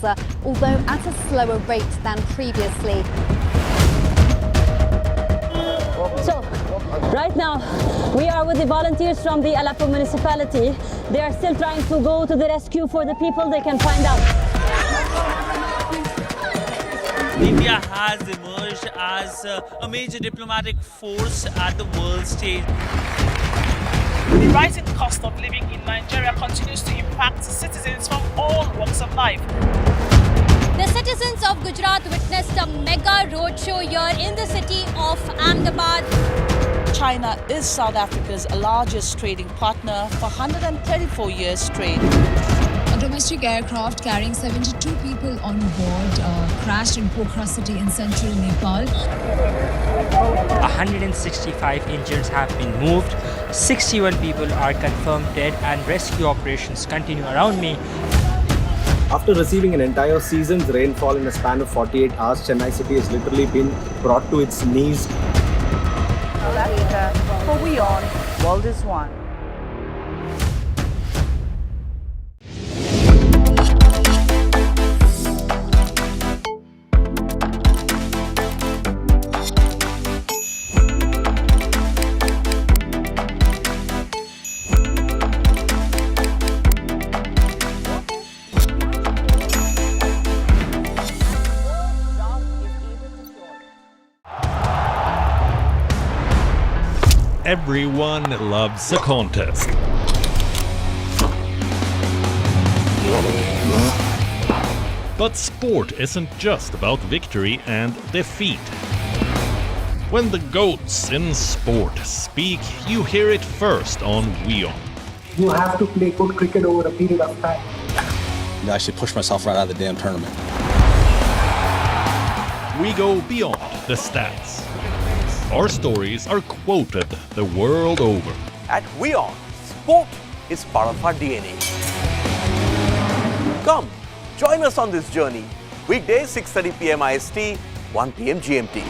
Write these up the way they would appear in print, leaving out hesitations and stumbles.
Gaza, although at a slower rate than previously. So, right now, we are with the volunteers from the Aleppo municipality. They are still trying to go to the rescue for the people they can find out. India has emerged as a major diplomatic force at the world stage. The rising cost of living in Nigeria continues to impact citizens from all walks of life. The citizens of Gujarat witnessed a mega roadshow here in the city of Ahmedabad. China is South Africa's largest trading partner for 134 years straight. A domestic aircraft carrying 72 people on board crashed in Pokhara city in central Nepal. 165 injuries have been moved, 61 people are confirmed dead, and rescue operations continue around me. After receiving an entire season's rainfall in a span of 48 hours, Chennai city has literally been brought to its knees. South Africa, for WION, World is One. Everyone loves a contest. But sport isn't just about victory and defeat. When the GOATs in sport speak, you hear it first on WION. You have to play good cricket over a period of time. I should push myself right out of the damn tournament. We go beyond the stats. Our stories are quoted the world over. At WION, sport is part of our DNA. Come, join us on this journey. Weekdays 6:30 p.m. IST, 1 p.m. GMT.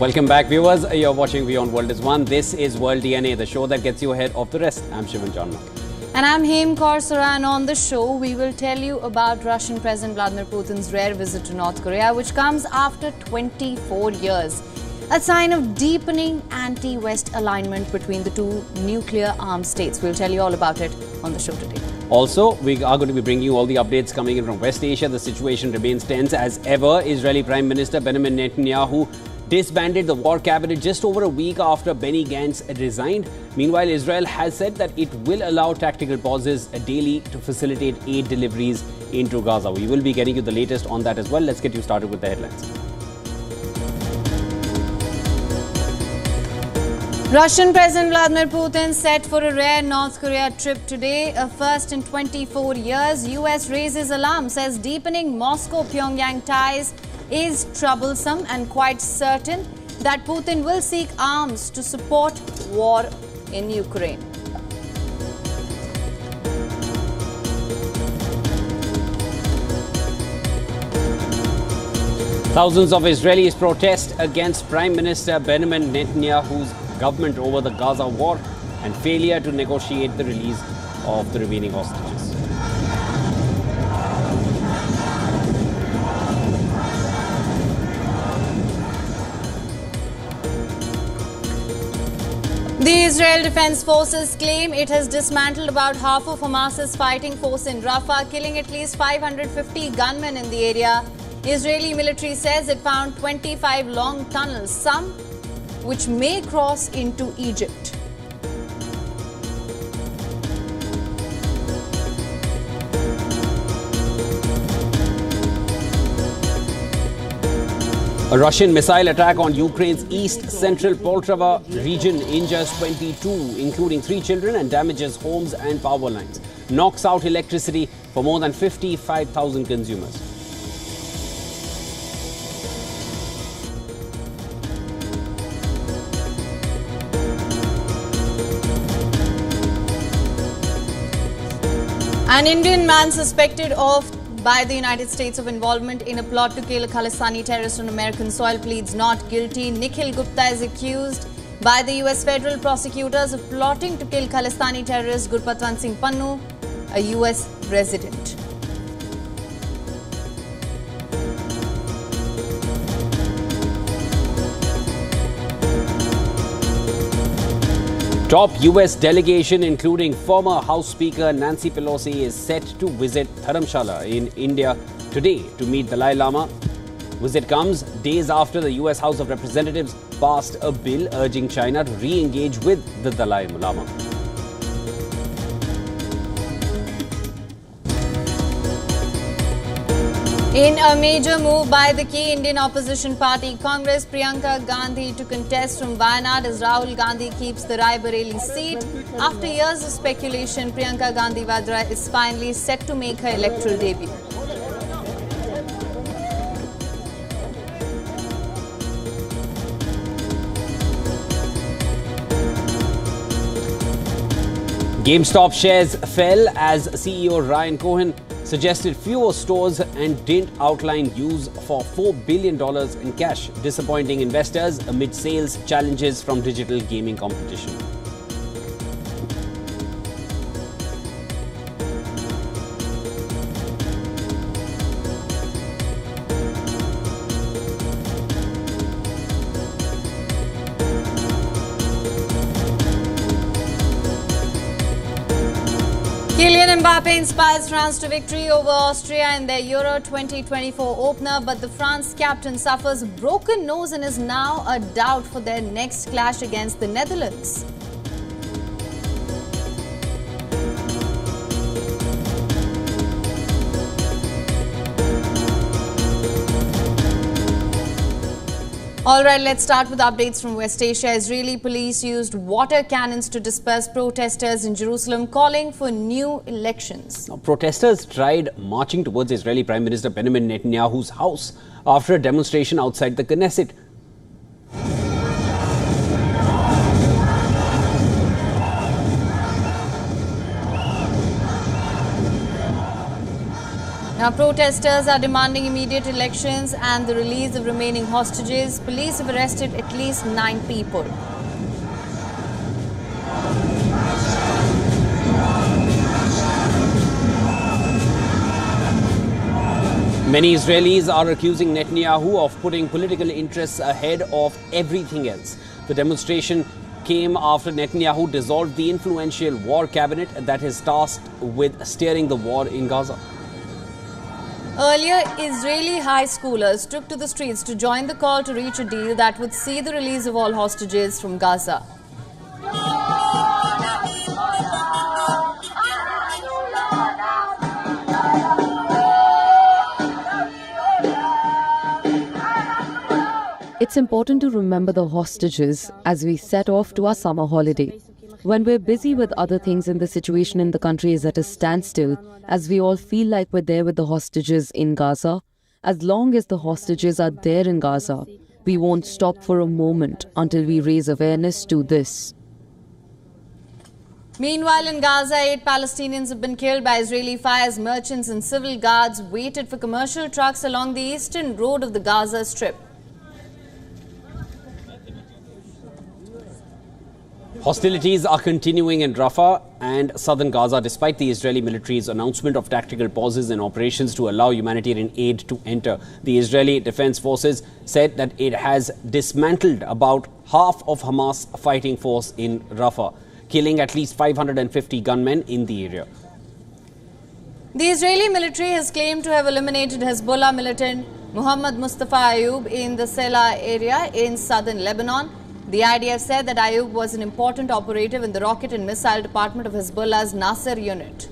Welcome back, viewers. You're watching WION World is One. This is World DNA, the show that gets you ahead of the rest. I'm Shivan Janma. And I'm Hem Korsara, and on the show, we will tell you about Russian President Vladimir Putin's rare visit to North Korea, which comes after 24 years. A sign of deepening anti-West alignment between the two nuclear-armed states. We'll tell you all about it on the show today. Also, we are going to be bringing you all the updates coming in from West Asia. The situation remains tense as ever. Israeli Prime Minister Benjamin Netanyahu disbanded the war cabinet just over a week after Benny Gantz resigned. Meanwhile, Israel has said that it will allow tactical pauses daily to facilitate aid deliveries into Gaza. We will be getting you the latest on that as well. Let's get you started with the headlines. Russian President Vladimir Putin set for a rare North Korea trip today, a first in 24 years. US raises alarm, says deepening Moscow-Pyongyang ties is troublesome and quite certain that Putin will seek arms to support war in Ukraine. Thousands of Israelis protest against Prime Minister Benjamin Netanyahu's government over the Gaza war and failure to negotiate the release of the remaining hostages. The Israel Defense Forces claim it has dismantled about half of Hamas's fighting force in Rafah, killing at least 550 gunmen in the area. Israeli military says it found 25 long tunnels, some which may cross into Egypt. A Russian missile attack on Ukraine's east-central Poltava region injures 22, including 3 children, and damages homes and power lines. Knocks out electricity for more than 55,000 consumers. An Indian man suspected by the United States of involvement in a plot to kill a Khalistani terrorist on American soil pleads not guilty. Nikhil Gupta is accused by the US federal prosecutors of plotting to kill Khalistani terrorist Gurpatwant Singh Pannu, a US resident. Top US delegation, including former House Speaker Nancy Pelosi, is set to visit Dharamshala in India today to meet Dalai Lama. Visit comes days after the US House of Representatives passed a bill urging China to re-engage with the Dalai Lama. In a major move by the key Indian opposition party, Congress, Priyanka Gandhi to contest from Wayanad as Rahul Gandhi keeps the Raebareli seat. After years of speculation, Priyanka Gandhi Vadra is finally set to make her electoral debut. GameStop shares fell as CEO Ryan Cohen suggested fewer stores and didn't outline use for $4 billion in cash, disappointing investors amid sales challenges from digital gaming competition. Kylian Mbappe inspires France to victory over Austria in their Euro 2024 opener, but the France captain suffers a broken nose and is now a doubt for their next clash against the Netherlands. All right, let's start with updates from West Asia. Israeli police used water cannons to disperse protesters in Jerusalem, calling for new elections. Now, protesters tried marching towards Israeli Prime Minister Benjamin Netanyahu's house after a demonstration outside the Knesset. Now, protesters are demanding immediate elections and the release of remaining hostages. Police have arrested at least 9 people. Many Israelis are accusing Netanyahu of putting political interests ahead of everything else. The demonstration came after Netanyahu dissolved the influential war cabinet that is tasked with steering the war in Gaza. Earlier, Israeli high schoolers took to the streets to join the call to reach a deal that would see the release of all hostages from Gaza. It's important to remember the hostages as we set off to our summer holiday. When we're busy with other things and the situation in the country is at a standstill, as we all feel like we're there with the hostages in Gaza, as long as the hostages are there in Gaza, we won't stop for a moment until we raise awareness to this. Meanwhile, in Gaza, 8 Palestinians have been killed by Israeli fires. Merchants and civil guards waited for commercial trucks along the eastern road of the Gaza Strip. Hostilities are continuing in Rafah and southern Gaza despite the Israeli military's announcement of tactical pauses in operations to allow humanitarian aid to enter. The Israeli Defense Forces said that it has dismantled about half of Hamas fighting force in Rafah, killing at least 550 gunmen in the area. The Israeli military has claimed to have eliminated Hezbollah militant Muhammad Mustafa Ayub in the Sela area in southern Lebanon. The IDF said that Ayub was an important operative in the rocket and missile department of Hezbollah's Nasser unit.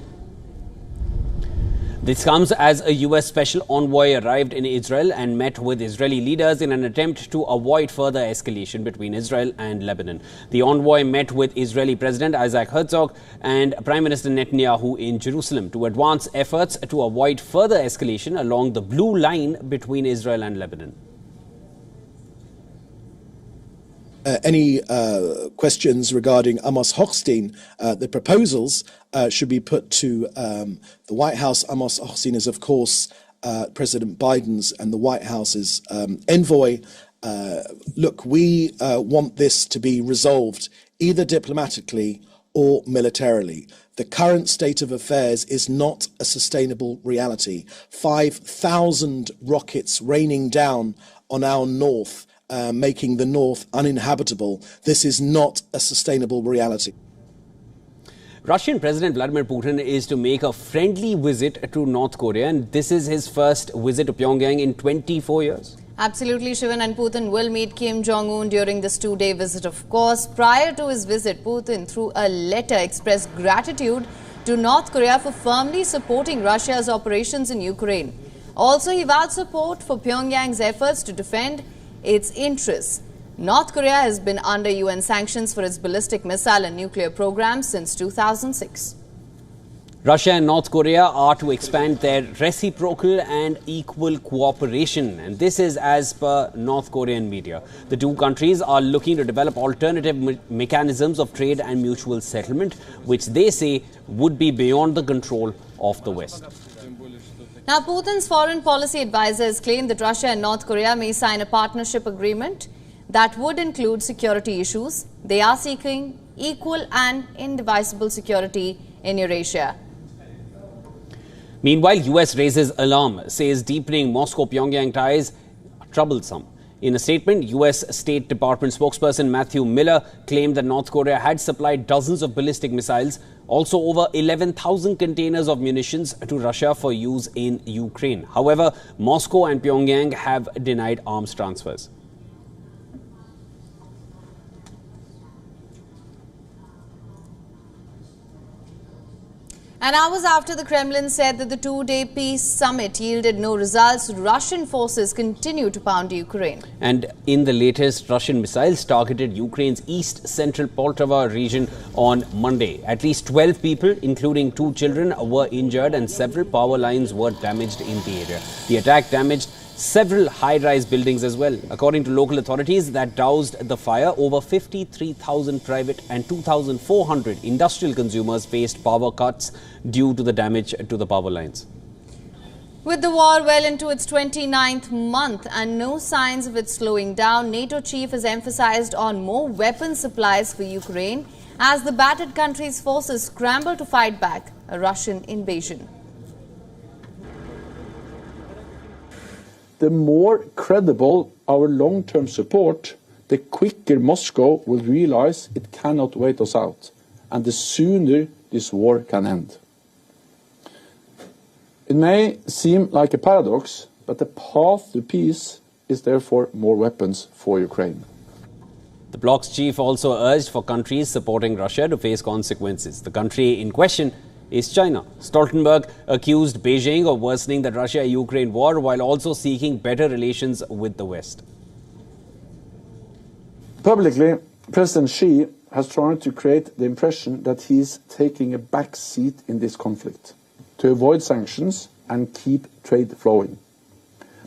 This comes as a US special envoy arrived in Israel and met with Israeli leaders in an attempt to avoid further escalation between Israel and Lebanon. The envoy met with Israeli President Isaac Herzog and Prime Minister Netanyahu in Jerusalem to advance efforts to avoid further escalation along the blue line between Israel and Lebanon. Any questions regarding Amos Hochstein, the proposals should be put to the White House. Amos Hochstein is, of course, President Biden's and the White House's envoy. Look, we want this to be resolved either diplomatically or militarily. The current state of affairs is not a sustainable reality. 5,000 rockets raining down on our north, making the north uninhabitable. This is not a sustainable reality. Russian President Vladimir Putin is to make a friendly visit to North Korea, and this is his first visit to Pyongyang in 24 years. Absolutely, Shivan, and Putin will meet Kim Jong-un during this two-day visit, of course. Prior to his visit, Putin, through a letter, expressed gratitude to North Korea for firmly supporting Russia's operations in Ukraine. Also, he vowed support for Pyongyang's efforts to defend its interests. North Korea has been under UN sanctions for its ballistic missile and nuclear programs since 2006. Russia and North Korea are to expand their reciprocal and equal cooperation, and this is as per North Korean media. The two countries are looking to develop alternative mechanisms of trade and mutual settlement, which they say would be beyond the control of the West. Now, Putin's foreign policy advisors claim that Russia and North Korea may sign a partnership agreement that would include security issues. They are seeking equal and indivisible security in Eurasia. Meanwhile, US raises alarm, says deepening Moscow-Pyongyang ties troublesome. In a statement, US State Department spokesperson Matthew Miller claimed that North Korea had supplied dozens of ballistic missiles, also over 11,000 containers of munitions to Russia for use in Ukraine. However, Moscow and Pyongyang have denied arms transfers. And hours after the Kremlin said that the two-day peace summit yielded no results, Russian forces continue to pound Ukraine. And in the latest, Russian missiles targeted Ukraine's east-central Poltava region on Monday. At least 12 people, including 2 children, were injured and several power lines were damaged in the area. The attack damaged several high-rise buildings as well. According to local authorities that doused the fire, over 53,000 private and 2,400 industrial consumers faced power cuts due to the damage to the power lines. With the war well into its 29th month and no signs of it slowing down, NATO chief has emphasized on more weapon supplies for Ukraine as the battered country's forces scramble to fight back a Russian invasion. The more credible our long-term support, the quicker Moscow will realize it cannot wait us out, and the sooner this war can end. It may seem like a paradox, but the path to peace is therefore more weapons for Ukraine. The bloc's chief also urged for countries supporting Russia to face consequences. The country in question is China. Stoltenberg accused Beijing of worsening the Russia-Ukraine war while also seeking better relations with the West. Publicly, President Xi has tried to create the impression that he is taking a back seat in this conflict to avoid sanctions and keep trade flowing.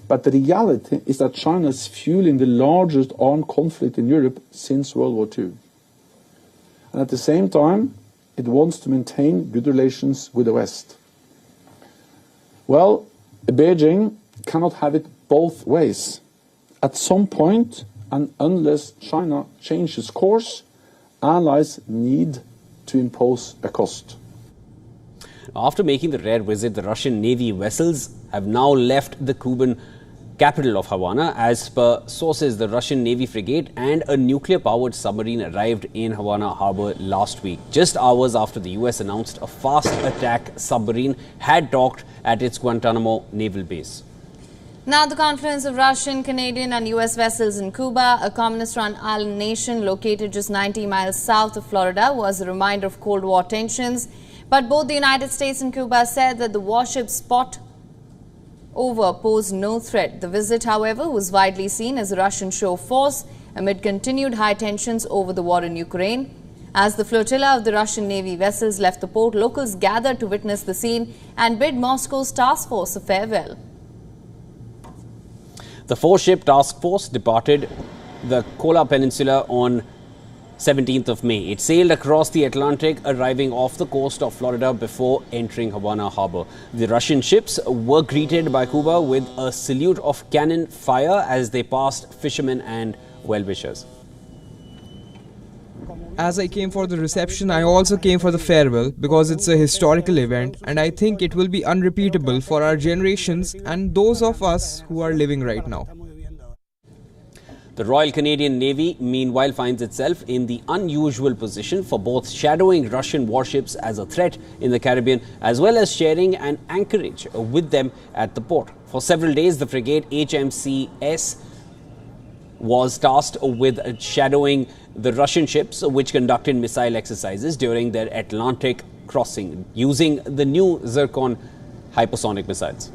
But the reality is that China is fueling the largest armed conflict in Europe since World War II. And at the same time, it wants to maintain good relations with the West. Well, Beijing cannot have it both ways. At some point, and unless China changes course, allies need to impose a cost. After making the rare visit, the Russian Navy vessels have now left the Cuban capital of Havana. As per sources, the Russian Navy frigate and a nuclear-powered submarine arrived in Havana harbor last week, just hours after the US announced a fast attack submarine had docked at its Guantanamo naval base. Now, the confluence of Russian, Canadian and US vessels in Cuba, a communist-run island nation located just 90 miles south of Florida, was a reminder of Cold War tensions But both the United States and Cuba said that the warship spot over posed no threat. The visit, however, was widely seen as a Russian show of force amid continued high tensions over the war in Ukraine. As the flotilla of the Russian Navy vessels left the port, locals gathered to witness the scene and bid Moscow's task force a farewell. The four-ship task force departed the Kola Peninsula on 17th of May. It sailed across the Atlantic, arriving off the coast of Florida before entering Havana harbor. The Russian ships were greeted by Cuba with a salute of cannon fire as they passed fishermen and well-wishers. As I came for the reception, I also came for the farewell because it's a historical event and I think it will be unrepeatable for our generations and those of us who are living right now. The Royal Canadian Navy, meanwhile, finds itself in the unusual position for both shadowing Russian warships as a threat in the Caribbean as well as sharing an anchorage with them at the port. For several days, the frigate HMCS was tasked with shadowing the Russian ships which conducted missile exercises during their Atlantic crossing using the new Zircon hypersonic missiles.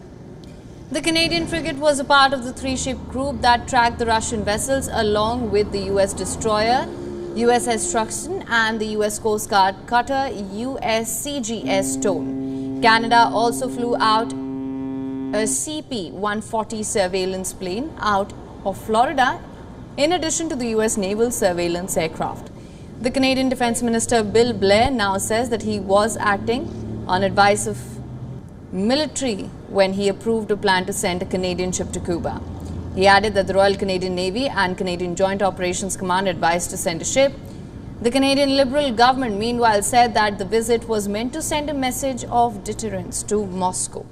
The Canadian frigate was a part of the three-ship group that tracked the Russian vessels along with the US destroyer USS Truxtun and the US Coast Guard cutter USCGS Stone. Canada also flew out a CP-140 surveillance plane out of Florida in addition to the US Naval surveillance aircraft. The Canadian Defence Minister Bill Blair now says that he was acting on advice of military when he approved a plan to send a Canadian ship to Cuba. He added that the Royal Canadian Navy and Canadian Joint Operations Command advised to send a ship. The Canadian Liberal government meanwhile said that the visit was meant to send a message of deterrence to Moscow.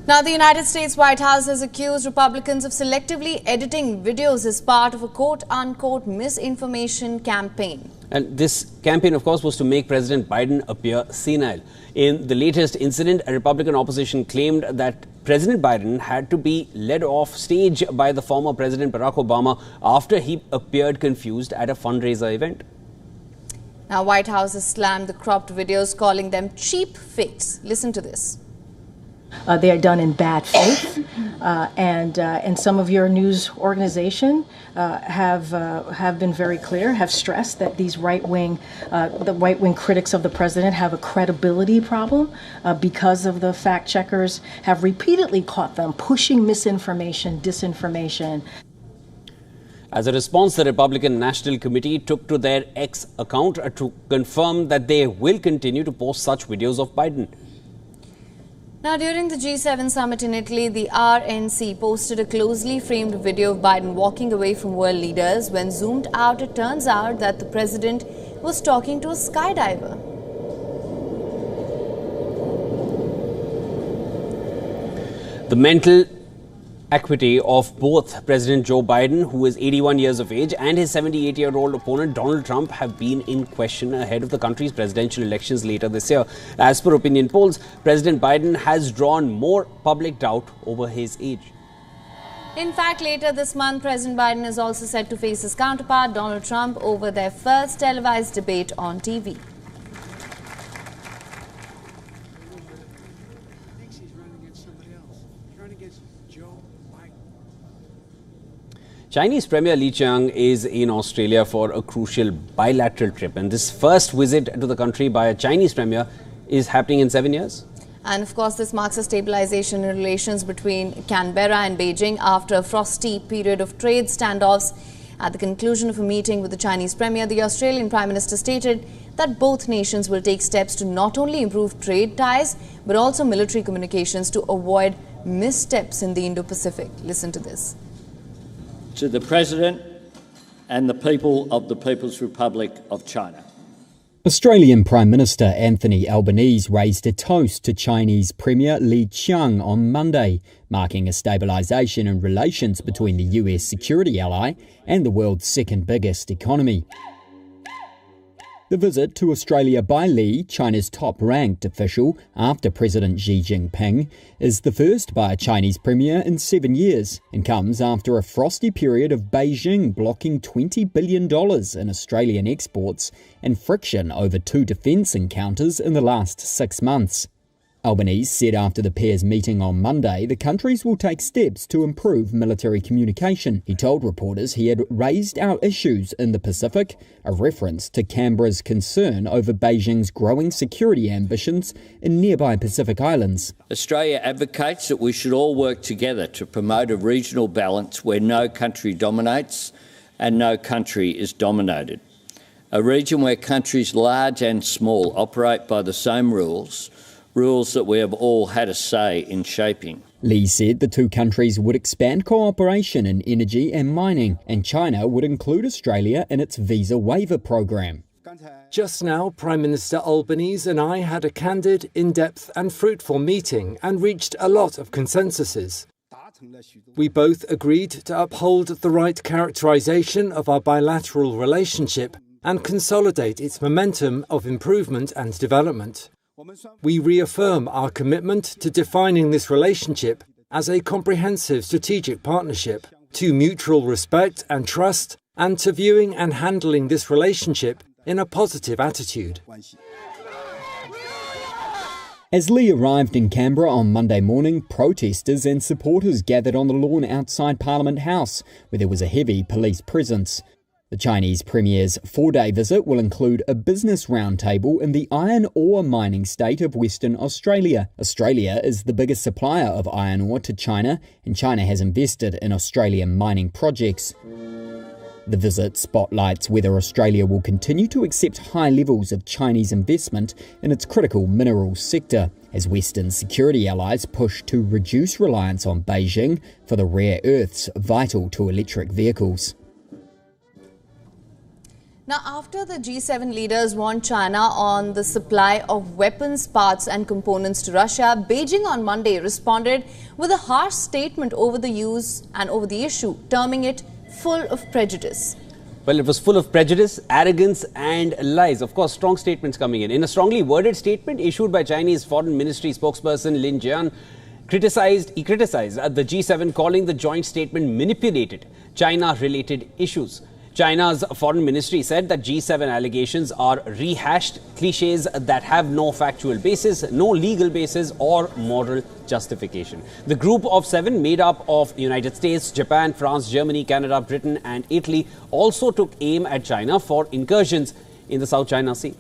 Now, the United States White House has accused Republicans of selectively editing videos as part of a quote-unquote misinformation campaign. And this campaign, of course, was to make President Biden appear senile. In the latest incident, a Republican opposition claimed that President Biden had to be led off stage by the former President Barack Obama after he appeared confused at a fundraiser event. Now, White House has slammed the cropped videos, calling them cheap fakes. Listen to this. They are done in bad faith, and some of your news organization have been very clear, have stressed that these right-wing critics of the president have a credibility problem because of the fact checkers have repeatedly caught them pushing misinformation, disinformation. As a response, the Republican National Committee took to their X account to confirm that they will continue to post such videos of Biden. Now, during the G7 summit in Italy, the RNC posted a closely framed video of Biden walking away from world leaders. When zoomed out, it turns out that the president was talking to a skydiver. The mental acuity of both President Joe Biden, who is 81 years of age, and his 78-year-old opponent Donald Trump have been in question ahead of the country's presidential elections later this year. As per opinion polls, President Biden has drawn more public doubt over his age. In fact, later this month, President Biden is also set to face his counterpart, Donald Trump, over their first televised debate on TV. Chinese Premier Li Qiang is in Australia for a crucial bilateral trip, and this first visit to the country by a Chinese Premier is happening in 7 years. And of course, this marks a stabilization in relations between Canberra and Beijing after a frosty period of trade standoffs. At the conclusion of a meeting with the Chinese Premier, the Australian Prime Minister stated that both nations will take steps to not only improve trade ties, but also military communications to avoid missteps in the Indo-Pacific. Listen to this. To the President and the people of the People's Republic of China. Australian Prime Minister Anthony Albanese raised a toast to Chinese Premier Li Qiang on Monday, marking a stabilisation in relations between the US security ally and the world's second biggest economy. The visit to Australia by Li, China's top-ranked official after President Xi Jinping, is the first by a Chinese premier in 7 years and comes after a frosty period of Beijing blocking $20 billion in Australian exports and friction over 2 defence encounters in the last 6 months. Albanese said after the pair's meeting on Monday the countries will take steps to improve military communication. He told reporters he had raised our issues in the Pacific, a reference to Canberra's concern over Beijing's growing security ambitions in nearby Pacific Islands. Australia advocates that we should all work together to promote a regional balance where no country dominates and no country is dominated. A region where countries large and small operate by the same rules that we have all had a say in shaping. Li said the two countries would expand cooperation in energy and mining, and China would include Australia in its visa waiver program. Just now, Prime Minister Albanese and I had a candid, in-depth and fruitful meeting and reached a lot of consensuses. We both agreed to uphold the right characterisation of our bilateral relationship and consolidate its momentum of improvement and development. We reaffirm our commitment to defining this relationship as a comprehensive strategic partnership, to mutual respect and trust, and to viewing and handling this relationship in a positive attitude. As Li arrived in Canberra on Monday morning, protesters and supporters gathered on the lawn outside Parliament House, where there was a heavy police presence. The Chinese Premier's 4-day visit will include a business roundtable in the iron ore mining state of Western Australia. Australia is the biggest supplier of iron ore to China, and China has invested in Australian mining projects. The visit spotlights whether Australia will continue to accept high levels of Chinese investment in its critical minerals sector, as Western security allies push to reduce reliance on Beijing for the rare earths vital to electric vehicles. Now, after the G7 leaders warned China on the supply of weapons, parts and components to Russia, Beijing on Monday responded with a harsh statement over the use and over the issue, terming it full of prejudice. Well, it was full of prejudice, arrogance and lies. Of course, strong statements coming in. In a strongly worded statement issued by Chinese Foreign Ministry spokesperson Lin Jian, criticized the G7, calling the joint statement manipulated China-related issues. China's foreign ministry said that G7 allegations are rehashed cliches that have no factual basis, no legal basis or moral justification. The group of 7, made up of United States, Japan, France, Germany, Canada, Britain and Italy, also took aim at China for incursions in the South China Sea.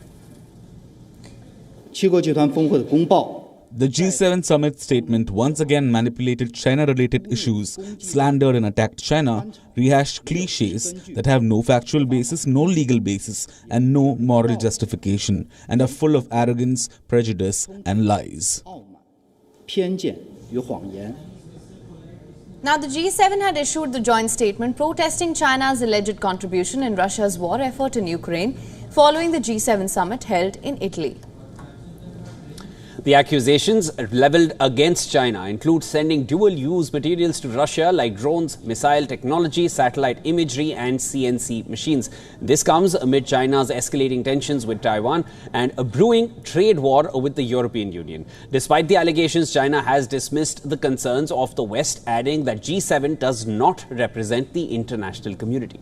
The G7 summit statement once again manipulated China-related issues, slandered and attacked China, rehashed cliches that have no factual basis, no legal basis, and no moral justification, and are full of arrogance, prejudice, and lies. Now, the G7 had issued the joint statement protesting China's alleged contribution in Russia's war effort in Ukraine following the G7 summit held in Italy. The accusations leveled against China include sending dual-use materials to Russia like drones, missile technology, satellite imagery and CNC machines. This comes amid China's escalating tensions with Taiwan and a brewing trade war with the European Union. Despite the allegations, China has dismissed the concerns of the West, adding that G7 does not represent the international community.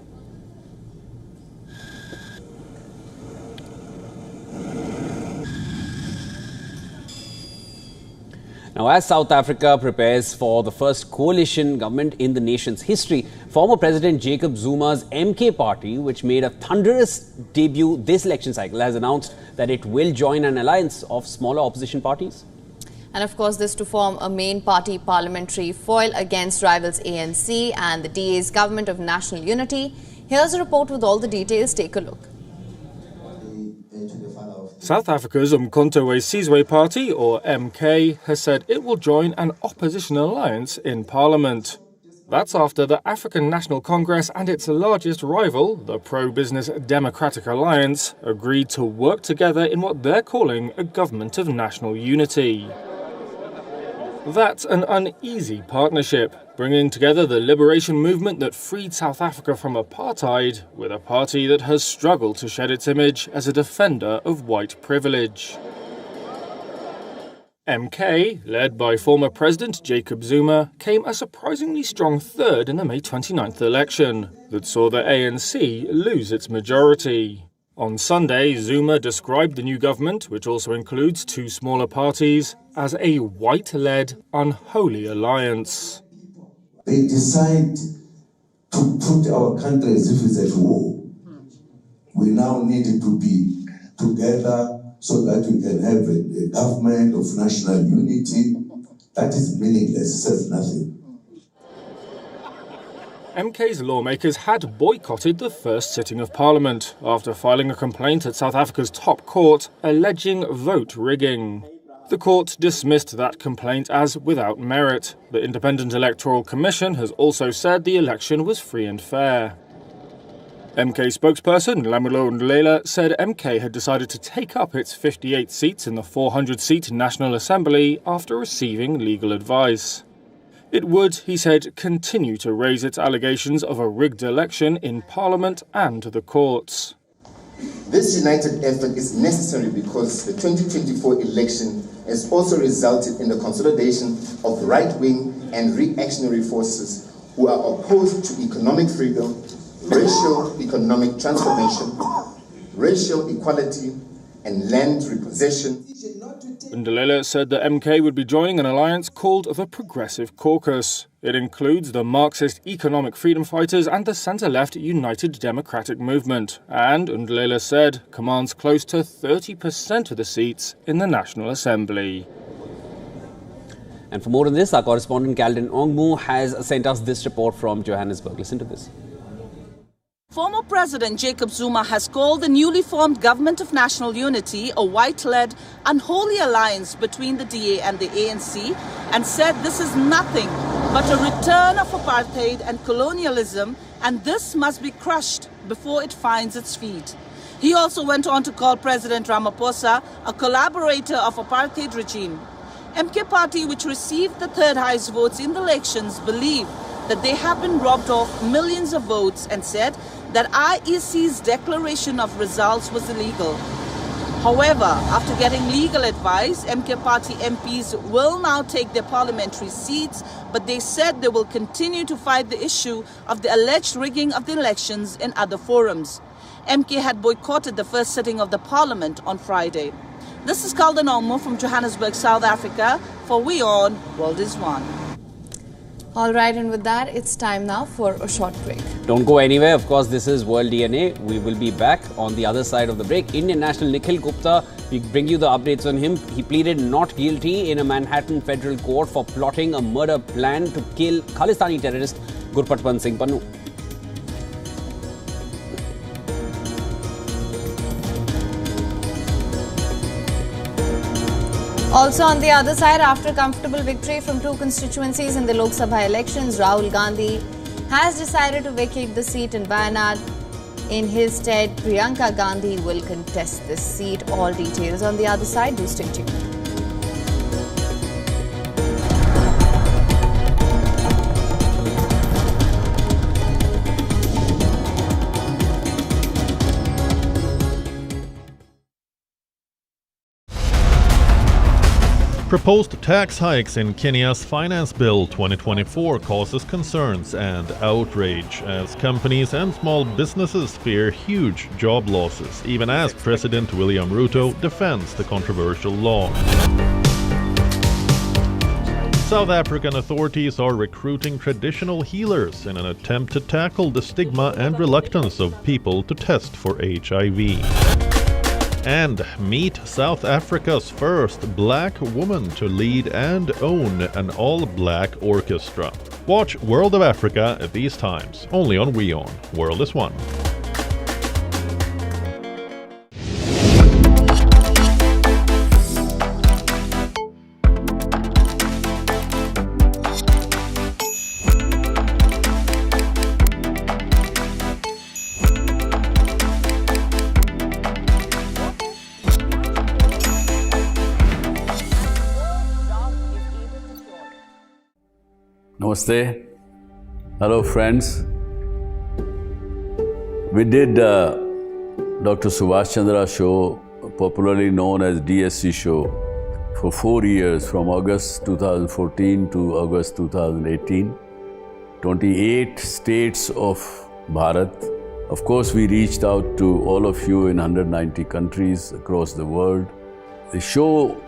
Now, as South Africa prepares for the first coalition government in the nation's history, former President Jacob Zuma's MK party, which made a thunderous debut this election cycle, has announced that it will join an alliance of smaller opposition parties. And of course, this to form a main party parliamentary foil against rivals ANC and the DA's government of national unity. Here's a report with all the details. Take a look. South Africa's Umkhonto we Sizwe Party, or MK, has said it will join an opposition alliance in Parliament. That's after the African National Congress and its largest rival, the pro-business Democratic Alliance, agreed to work together in what they're calling a government of national unity. That's an uneasy partnership, bringing together the liberation movement that freed South Africa from apartheid with a party that has struggled to shed its image as a defender of white privilege. MK, led by former President Jacob Zuma, came a surprisingly strong third in the May 29th election that saw the ANC lose its majority. On Sunday, Zuma described the new government, which also includes two smaller parties, as a white-led, unholy alliance. They decide to put our country as if it's at war. We now need to be together so that we can have a government of national unity. That is meaningless, says nothing. MK's lawmakers had boycotted the first sitting of Parliament after filing a complaint at South Africa's top court alleging vote rigging. The court dismissed that complaint as without merit. The Independent Electoral Commission has also said the election was free and fair. MK spokesperson Lamulo Ndlela said MK had decided to take up its 58 seats in the 400-seat National Assembly after receiving legal advice. It would, he said, continue to raise its allegations of a rigged election in Parliament and the courts. This united effort is necessary because the 2024 election has also resulted in the consolidation of right-wing and reactionary forces who are opposed to economic freedom, racial economic transformation, racial equality, and land repossession. Ndlela said that MK would be joining an alliance called the Progressive Caucus. It includes the Marxist economic freedom fighters and the centre-left United Democratic Movement, and, Ndlela said, commands close to 30% of the seats in the National Assembly. And for more on this, our correspondent Calden Ongmu has sent us this report from Johannesburg. Listen to this. Former President Jacob Zuma has called the newly formed Government of National Unity a white-led, unholy alliance between the DA and the ANC and said this is nothing but a return of apartheid and colonialism, and this must be crushed before it finds its feet. He also went on to call President Ramaphosa a collaborator of apartheid regime. MK Party, which received the third highest votes in the elections, believe that they have been robbed of millions of votes and said that IEC's declaration of results was illegal. However, after getting legal advice, MK Party MPs will now take their parliamentary seats, but they said they will continue to fight the issue of the alleged rigging of the elections in other forums. MK had boycotted the first sitting of the parliament on Friday. This is Calden Ongmu from Johannesburg, South Africa. For WION, World is One. All right, and with that, it's time now for a short break. Don't go anywhere. Of course, this is World DNA. We will be back on the other side of the break. Indian national Nikhil Gupta, we bring you the updates on him. He pleaded not guilty in a Manhattan federal court for plotting a murder plan to kill Khalistani terrorist Gurpatwan Singh Pannu. Also on the other side, after a comfortable victory from two constituencies in the Lok Sabha elections, Rahul Gandhi has decided to vacate the seat in Wayanad. In his stead, Priyanka Gandhi will contest this seat. All details on the other side. Do stay tuned. Proposed tax hikes in Kenya's Finance Bill 2024 causes concerns and outrage as companies and small businesses fear huge job losses, even as President William Ruto defends the controversial law. South African authorities are recruiting traditional healers in an attempt to tackle the stigma and reluctance of people to test for HIV. And meet South Africa's first black woman to lead and own an all-black orchestra. Watch World of Africa at these times, only on WION. World is One. Namaste. Hello, friends. We did Dr. Subhash Chandra show, popularly known as DSC show, for 4 years, from August 2014 to August 2018. 28 states of Bharat. Of course, we reached out to all of you in 190 countries across the world. The show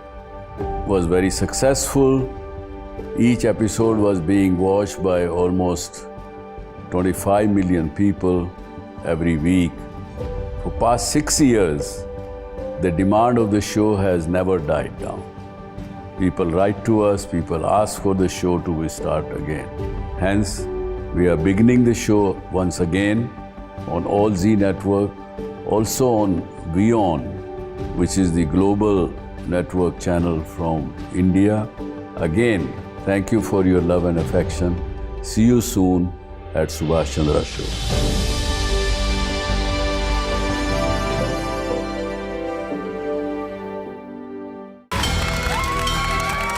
was very successful. Each episode was being watched by almost 25 million people every week. For past 6 years, the demand of the show has never died down. People write to us, people ask for the show to restart again. Hence, we are beginning the show once again on All Z Network, also on WION, which is the global network channel from India. Again, thank you for your love and affection. See you soon at Subhash Chandra Show.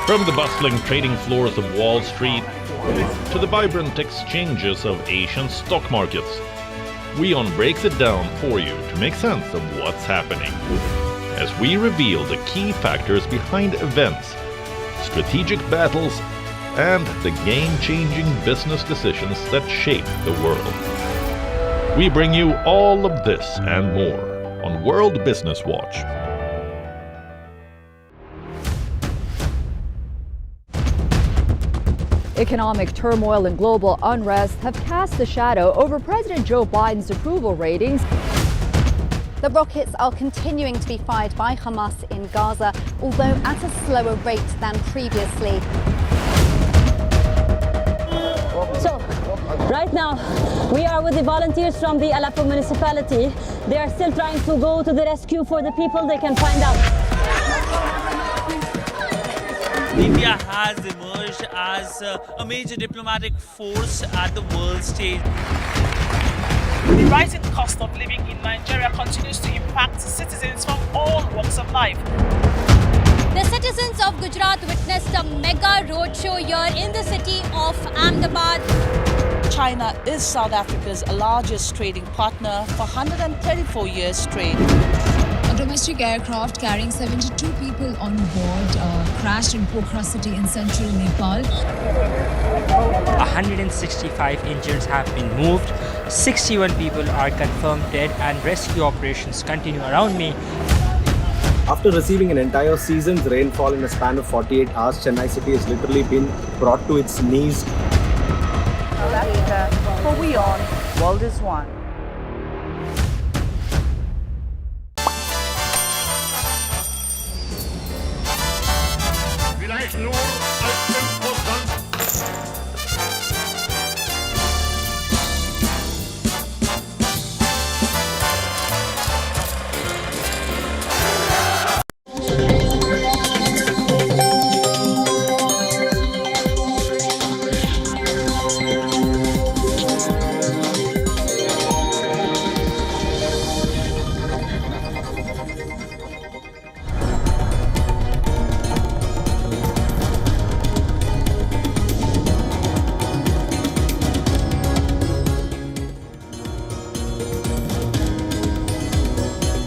From the bustling trading floors of Wall Street to the vibrant exchanges of Asian stock markets, WION breaks it down for you to make sense of what's happening, as we reveal the key factors behind events, strategic battles, and the game-changing business decisions that shape the world. We bring you all of this and more on World Business Watch. Economic turmoil and global unrest have cast a shadow over President Joe Biden's approval ratings. The rockets are continuing to be fired by Hamas in Gaza, although at a slower rate than previously. So, right now, we are with the volunteers from the Aleppo municipality. They are still trying to go to the rescue for the people they can find out. India has emerged as a major diplomatic force at the world stage. The rising cost of living in Nigeria continues to impact citizens from all walks of life. The citizens of Gujarat witnessed a mega roadshow here in the city of Ahmedabad. China is South Africa's largest trading partner for 134 years straight. A domestic aircraft carrying 72 people on board crashed in Pokhara city in central Nepal. 165 injured have been moved. 61 people are confirmed dead and rescue operations continue around me. After receiving an entire season's rainfall in a span of 48 hours, Chennai city has literally been brought to its knees. South Africa, for WION, World is One.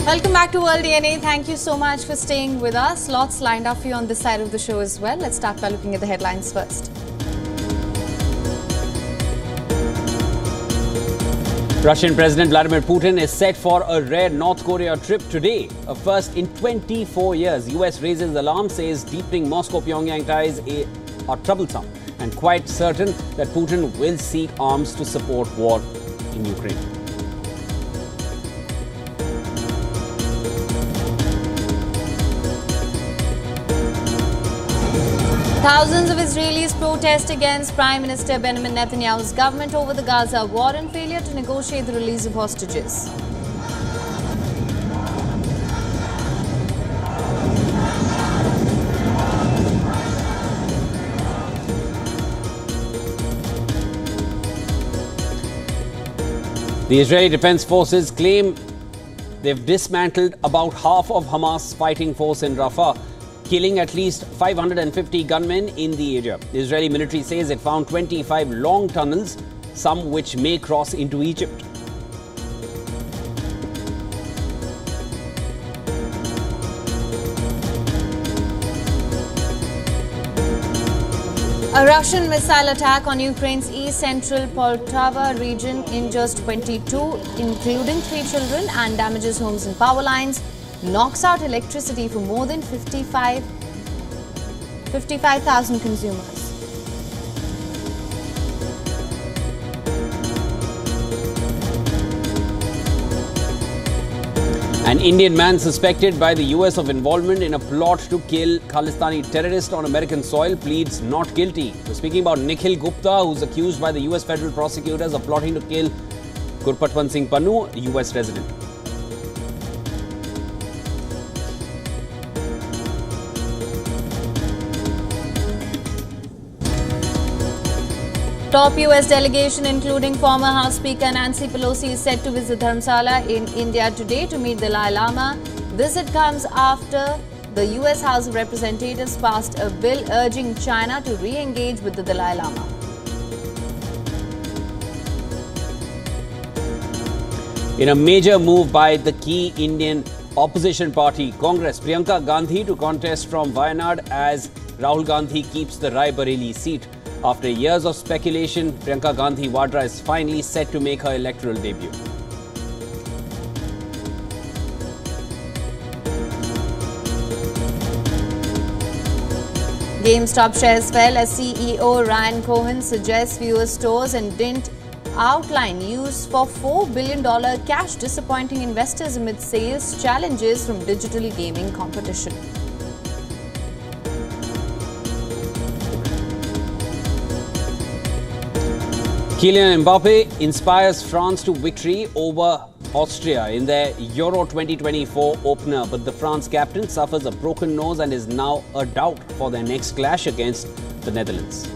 Welcome back to World DNA. Thank you so much for staying with us. Lots lined up for you on this side of the show as well. Let's start by looking at the headlines first. Russian President Vladimir Putin is set for a rare North Korea trip today, a first in 24 years. US raises alarm, says deepening Moscow-Pyongyang ties are troublesome and quite certain that Putin will seek arms to support war in Ukraine. Thousands of Israelis protest against Prime Minister Benjamin Netanyahu's government over the Gaza war and failure to negotiate the release of hostages. The Israeli Defense Forces claim they've dismantled about half of Hamas fighting force in Rafah. killing at least 550 gunmen in the area. The Israeli military says it found 25 long tunnels, some which may cross into Egypt. A Russian missile attack on Ukraine's east-central Poltava region injures 22, including 3 children, and damages homes and power lines, knocks out electricity for more than 55,000 consumers. An Indian man suspected by the US of involvement in a plot to kill Khalistani terrorist on American soil pleads not guilty. We're speaking about Nikhil Gupta, who's accused by the US federal prosecutors of plotting to kill Gurpatwant Singh Pannu, US resident. Top US delegation, including former House Speaker Nancy Pelosi, is set to visit Dharamsala in India today to meet the Dalai Lama. Visit comes after the US House of Representatives passed a bill urging China to re-engage with the Dalai Lama. In a major move by the key Indian opposition party, Congress, Priyanka Gandhi to contest from Wayanad as Rahul Gandhi keeps the Rai Bareli seat. After years of speculation, Priyanka Gandhi Vadra is finally set to make her electoral debut. GameStop shares fell as CEO Ryan Cohen suggests fewer stores and didn't outline use for $4 billion cash, disappointing investors amid sales challenges from digital gaming competition. Kylian Mbappe inspires France to victory over Austria in their Euro 2024 opener, but the France captain suffers a broken nose and is now a doubt for their next clash against the Netherlands.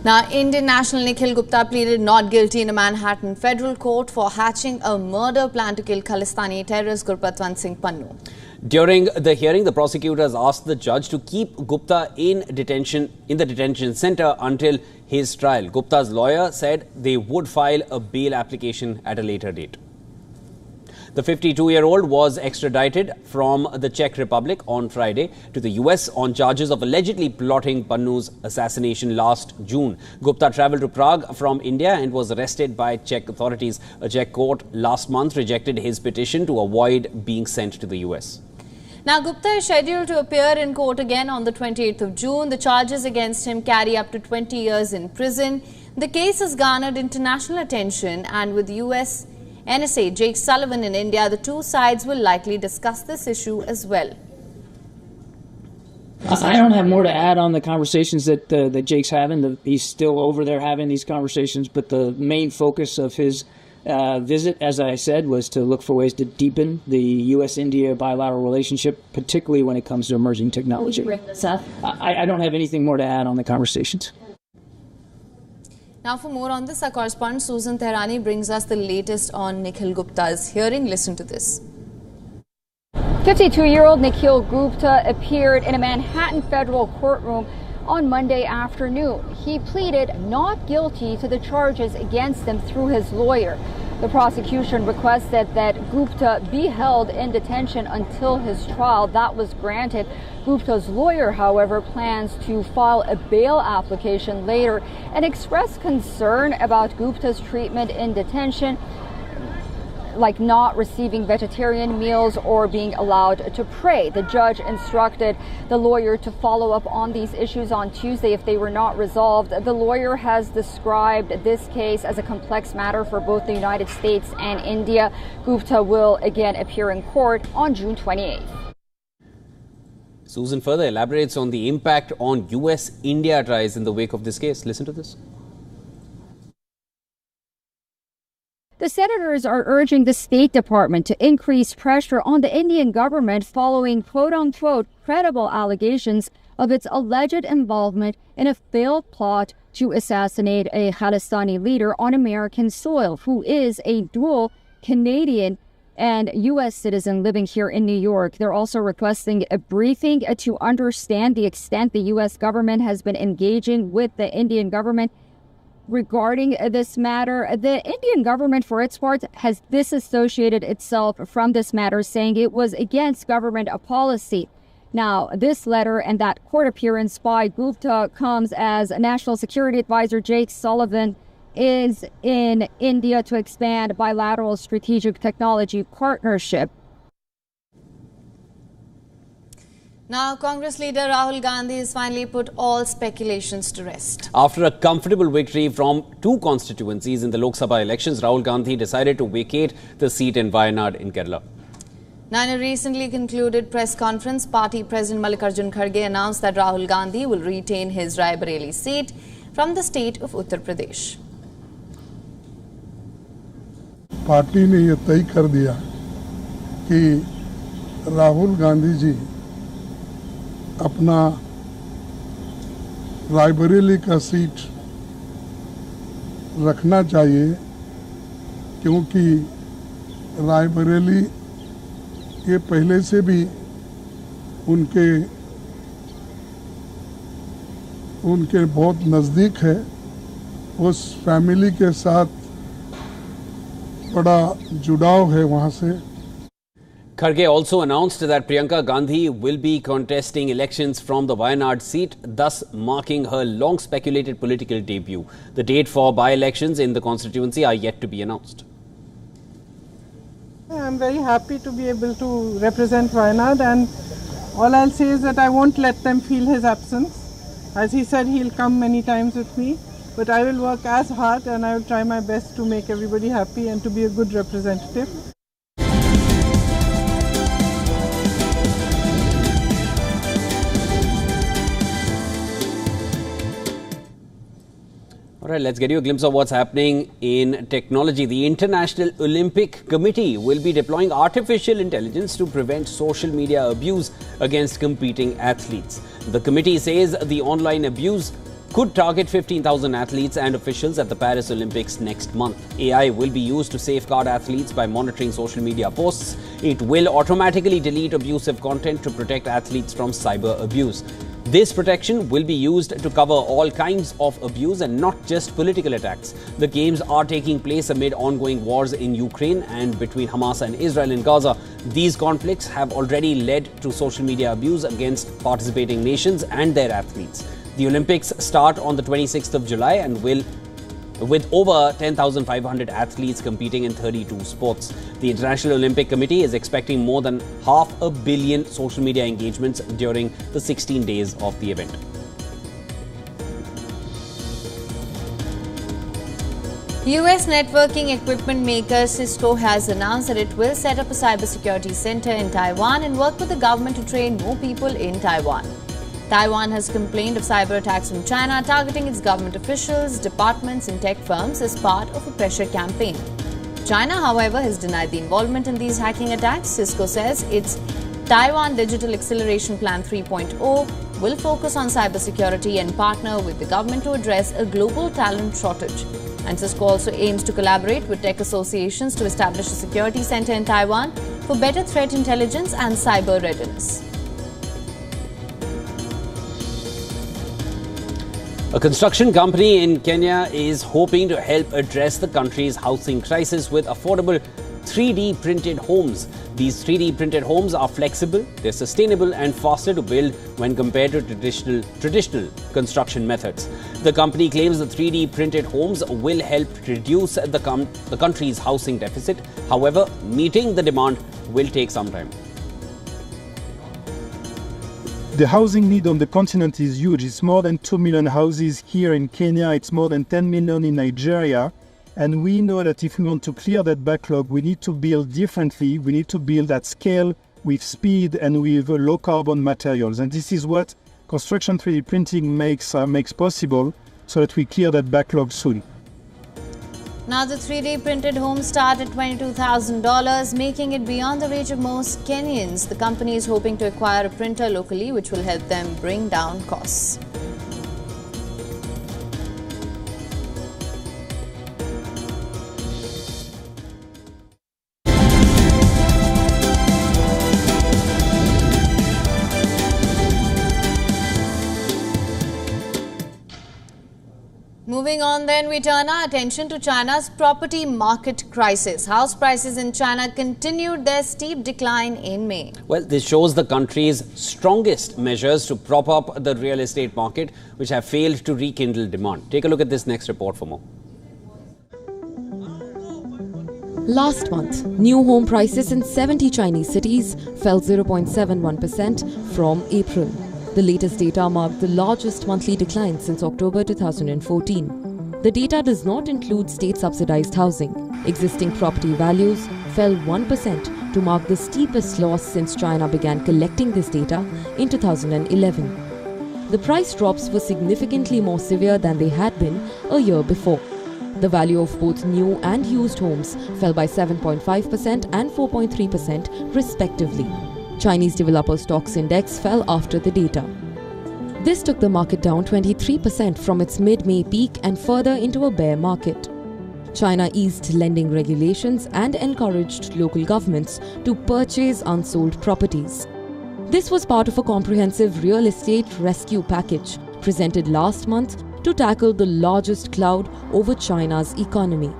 Now, Indian national Nikhil Gupta pleaded not guilty in a Manhattan federal court for hatching a murder plan to kill Khalistani terrorist Gurpatwant Singh Pannu. During the hearing, the prosecutors asked the judge to keep Gupta in the detention center until his trial. Gupta's lawyer said they would file a bail application at a later date. The 52-year-old was extradited from the Czech Republic on Friday to the US on charges of allegedly plotting Pannu's assassination last June. Gupta travelled to Prague from India and was arrested by Czech authorities. A Czech court last month rejected his petition to avoid being sent to the US. Now, Gupta is scheduled to appear in court again on the 28th of June. The charges against him carry up to 20 years in prison. The case has garnered international attention, and with US NSA Jake Sullivan in India, the two sides will likely discuss this issue as well. I don't have more to add on the conversations that Jake's having. He's still over there having these conversations, but the main focus of his visit, as I said, was to look for ways to deepen the U.S.-India bilateral relationship, particularly when it comes to emerging technology. I don't have anything more to add on the conversations. Now, for more on this, our correspondent Susan Tehrani brings us the latest on Nikhil Gupta's hearing. Listen to this. 52-year-old Nikhil Gupta appeared in a Manhattan federal courtroom on Monday afternoon. He pleaded not guilty to the charges against him through his lawyer. The prosecution requested that Gupta be held in detention until his trial. That was granted. Gupta's lawyer, however, plans to file a bail application later and express concern about Gupta's treatment in detention, like not receiving vegetarian meals or being allowed to pray. The judge instructed the lawyer to follow up on these issues on Tuesday if they were not resolved. The lawyer has described this case as a complex matter for both the United States and India. Gupta will again appear in court on June 28th. Susan further elaborates on the impact on US-India ties in the wake of this case. Listen to this. The senators are urging the State Department to increase pressure on the Indian government following quote-unquote credible allegations of its alleged involvement in a failed plot to assassinate a Khalistani leader on American soil who is a dual Canadian and U.S. citizen living here in New York. They're also requesting a briefing to understand the extent the U.S. government has been engaging with the Indian government regarding this matter. The Indian government, for its part, has disassociated itself from this matter, saying it was against government policy. Now, this letter and that court appearance by Gupta comes as National Security Advisor Jake Sullivan is in India to expand bilateral strategic technology partnership. Now, Congress leader Rahul Gandhi has finally put all speculations to rest. After a comfortable victory from 2 constituencies in the Lok Sabha elections, Rahul Gandhi decided to vacate the seat in Wayanad in Kerala. Now, in a recently concluded press conference, Party President Mallikarjun Kharge announced that Rahul Gandhi will retain his Raebareli seat from the state of Uttar Pradesh. Party ने ये तय कर दिया कि राहुल गांधी जी अपना रायबरेली का seat रखना चाहिए, क्योंकि रायबरेली ये पहले से भी उनके बहुत नज़दीक है। उस फैमिली के साथ बड़ा जुड़ाव है वहाँ से। Kharge also announced that Priyanka Gandhi will be contesting elections from the Wayanad seat, thus marking her long speculated political debut. The date for by-elections in the constituency are yet to be announced. I'm very happy to be able to represent Wayanad, and all I'll say is that I won't let them feel his absence. As he said, he'll come many times with me. But I will work as hard and I will try my best to make everybody happy and to be a good representative. All right, let's get you a glimpse of what's happening in technology. The International Olympic Committee will be deploying artificial intelligence to prevent social media abuse against competing athletes. The committee says the online abuse could target 15,000 athletes and officials at the Paris Olympics next month. AI will be used to safeguard athletes by monitoring social media posts. It will automatically delete abusive content to protect athletes from cyber abuse. This protection will be used to cover all kinds of abuse and not just political attacks. The games are taking place amid ongoing wars in Ukraine and between Hamas and Israel in Gaza. These conflicts have already led to social media abuse against participating nations and their athletes. The Olympics start on the 26th of July and will with over 10,500 athletes competing in 32 sports. The International Olympic Committee is expecting more than 500 million social media engagements during the 16 days of the event. US networking equipment maker Cisco has announced that it will set up a cybersecurity center in Taiwan and work with the government to train more people in Taiwan. Taiwan has complained of cyber attacks from China targeting its government officials, departments and tech firms as part of a pressure campaign. China, however, has denied the involvement in these hacking attacks. Cisco says its Taiwan Digital Acceleration Plan 3.0 will focus on cybersecurity and partner with the government to address a global talent shortage. And Cisco also aims to collaborate with tech associations to establish a security center in Taiwan for better threat intelligence and cyber readiness. A construction company in Kenya is hoping to help address the country's housing crisis with affordable 3D printed homes. These 3D printed homes are flexible, they're sustainable and faster to build when compared to traditional construction methods. The company claims the 3D printed homes will help reduce the country's housing deficit. However, meeting the demand will take some time. The housing need on the continent is huge. It's more than 2 million houses here in Kenya. It's more than 10 million in Nigeria. And we know that if we want to clear that backlog, we need to build differently. We need to build at scale, with speed and with low carbon materials. And this is what construction 3D printing makes possible, so that we clear that backlog soon. Now the 3D printed home start at $22,000, making it beyond the reach of most Kenyans. The company is hoping to acquire a printer locally, which will help them bring down costs. Moving on then, we turn our attention to China's property market crisis. House prices in China continued their steep decline in May. Well, this shows the country's strongest measures to prop up the real estate market, which have failed to rekindle demand. Take a look at this next report for more. Last month, new home prices in 70 Chinese cities fell 0.71% from April. The latest data marked the largest monthly decline since October 2014. The data does not include state-subsidized housing. Existing property values fell 1% to mark the steepest loss since China began collecting this data in 2011. The price drops were significantly more severe than they had been a year before. The value of both new and used homes fell by 7.5% and 4.3% respectively. Chinese developer stocks index fell after the data. This took the market down 23% from its mid-May peak and further into a bear market. China eased lending regulations and encouraged local governments to purchase unsold properties. This was part of a comprehensive real estate rescue package presented last month to tackle the largest cloud over China's economy.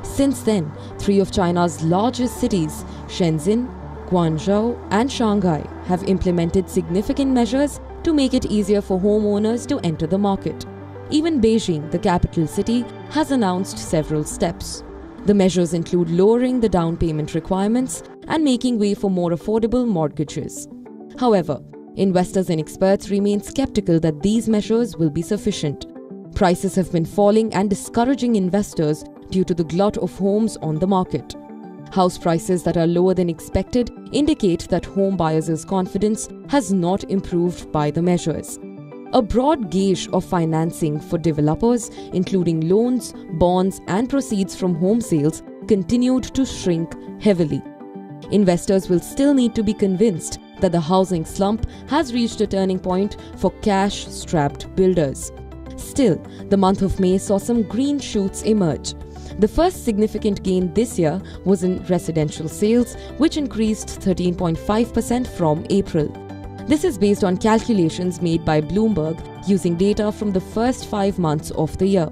Since then, 3 of China's largest cities, Shenzhen, Guangzhou and Shanghai, have implemented significant measures to make it easier for homeowners to enter the market. Even Beijing, the capital city, has announced several steps. The measures include lowering the down payment requirements and making way for more affordable mortgages. However, investors and experts remain skeptical that these measures will be sufficient. Prices have been falling and discouraging investors due to the glut of homes on the market. House prices that are lower than expected indicate that home buyers' confidence has not improved by the measures. A broad gauge of financing for developers, including loans, bonds and proceeds from home sales, continued to shrink heavily. Investors will still need to be convinced that the housing slump has reached a turning point for cash-strapped builders. Still, the month of May saw some green shoots emerge. The first significant gain this year was in residential sales, which increased 13.5% from April. This is based on calculations made by Bloomberg using data from the first 5 months of the year.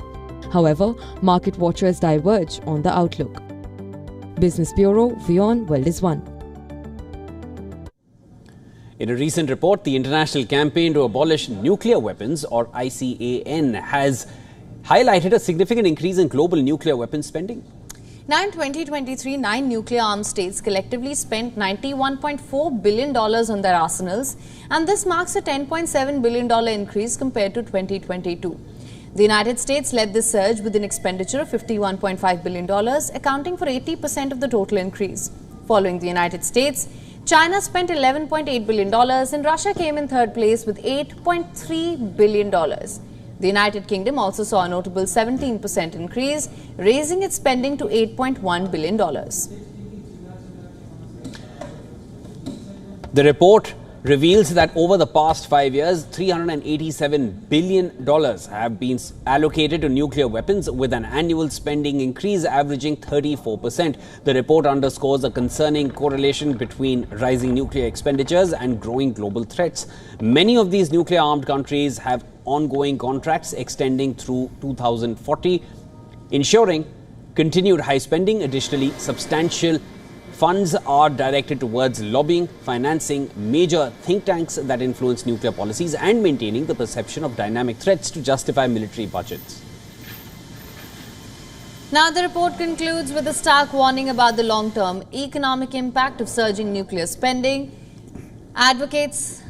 However, market watchers diverge on the outlook. Business Bureau, WION World is One. In a recent report, the International Campaign to Abolish Nuclear Weapons, or ICAN, has highlighted a significant increase in global nuclear weapons spending. Now in 2023, 9 nuclear armed states collectively spent $91.4 billion on their arsenals, and this marks a $10.7 billion increase compared to 2022. The United States led this surge with an expenditure of $51.5 billion, accounting for 80% of the total increase. Following the United States, China spent $11.8 billion and Russia came in third place with $8.3 billion. The United Kingdom also saw a notable 17% increase, raising its spending to $8.1 billion. The report reveals that over the past 5 years, $387 billion have been allocated to nuclear weapons, with an annual spending increase averaging 34%. The report underscores a concerning correlation between rising nuclear expenditures and growing global threats. Many of these nuclear-armed countries have ongoing contracts extending through 2040, ensuring continued high spending. Additionally, substantial funds are directed towards lobbying, financing major think tanks that influence nuclear policies, and maintaining the perception of dynamic threats to justify military budgets. Now the report concludes with a stark warning about the long-term economic impact of surging nuclear spending. Advocates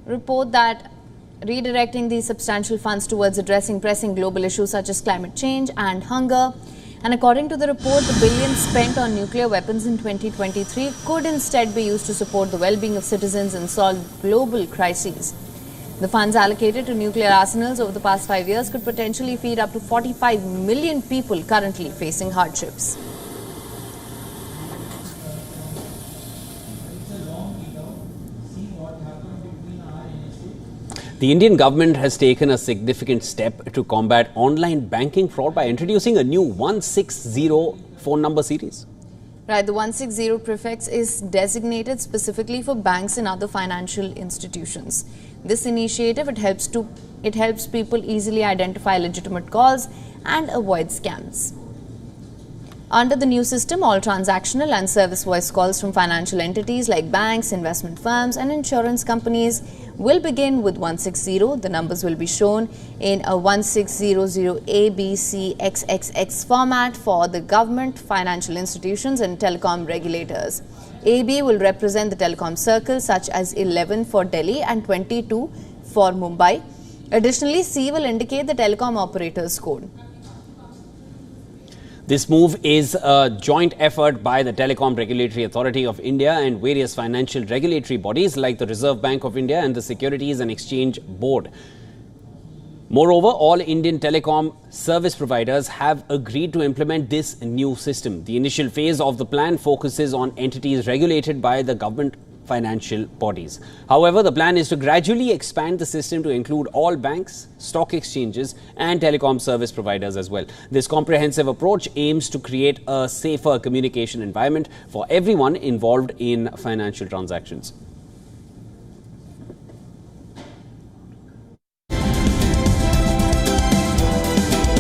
report that redirecting these substantial funds towards addressing pressing global issues such as climate change and hunger. And according to the report, the billions spent on nuclear weapons in 2023 could instead be used to support the well-being of citizens and solve global crises. The funds allocated to nuclear arsenals over the past 5 years could potentially feed up to 45 million people currently facing hardships. The Indian government has taken a significant step to combat online banking fraud by introducing a new 160 phone number series. Right, the 160 prefix is designated specifically for banks and other financial institutions. This initiative, it helps people easily identify legitimate calls and avoid scams. Under the new system, all transactional and service voice calls from financial entities like banks, investment firms and insurance companies will begin with 160. The numbers will be shown in a 1600ABCXXX format for the government, financial institutions and telecom regulators. AB will represent the telecom circles such as 11 for Delhi and 22 for Mumbai. Additionally, C will indicate the telecom operator's code. This move is a joint effort by the Telecom Regulatory Authority of India and various financial regulatory bodies like the Reserve Bank of India and the Securities and Exchange Board. Moreover, all Indian telecom service providers have agreed to implement this new system. The initial phase of the plan focuses on entities regulated by the government financial bodies. However, the plan is to gradually expand the system to include all banks, stock exchanges and telecom service providers as well. This comprehensive approach aims to create a safer communication environment for everyone involved in financial transactions.